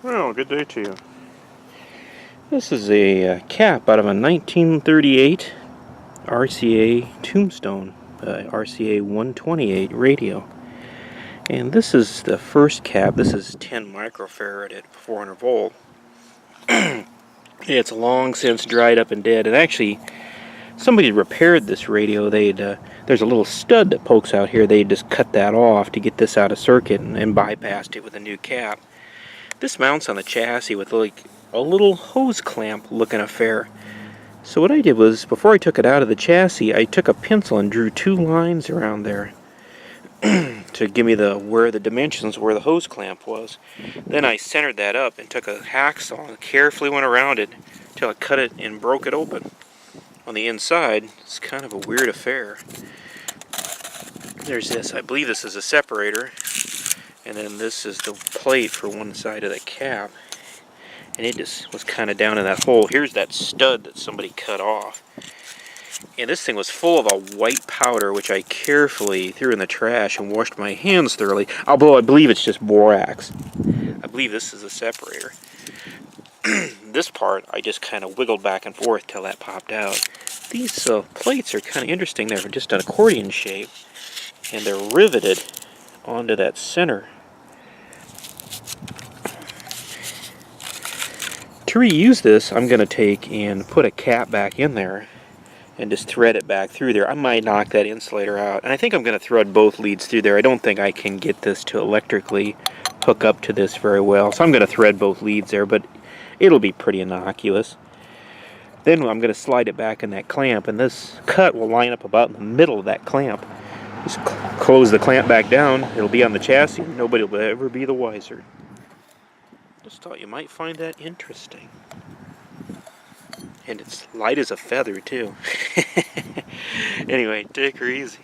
Well, good day to you. This is a cap out of a 1938 RCA Tombstone, RCA 128 radio. And this is the first cap. This is 10 microfarad at 400 volt. It's long since dried up and dead. And actually, somebody repaired this radio. There's a little stud that pokes out here. They just cut that off to get this out of circuit and bypassed it with a new cap. This mounts on the chassis with like a little hose clamp looking affair. So what I did was, before I took it out of the chassis, I took a pencil and drew 2 lines around there to give me where the dimensions where the hose clamp was. Then I centered that up and took a hacksaw and carefully went around it till I cut it and broke it open. On the inside, it's kind of a weird affair. There's this, I believe this is a separator, and then this is the plate for one side of the cap. And it just was kind of down in that hole. Here's that stud that somebody cut off. And this thing was full of a white powder, which I carefully threw in the trash and washed my hands thoroughly. Although I believe it's just borax. I believe this is a separator. This part, I just kind of wiggled back and forth till that popped out. These plates are kind of interesting. They're just an accordion shape. And they're riveted onto that center. To reuse this, I'm going to take and put a cap back in there and just thread it back through there. I might knock that insulator out. And I think I'm going to thread both leads through there. I don't think I can get this to electrically hook up to this very well. So I'm going to thread both leads there, but it'll be pretty innocuous. Then I'm going to slide it back in that clamp, and this cut will line up about in the middle of that clamp. Just close the clamp back down. It'll be on the chassis. Nobody will ever be the wiser. Just thought you might find that interesting. And it's light as a feather, too. Anyway, take her easy.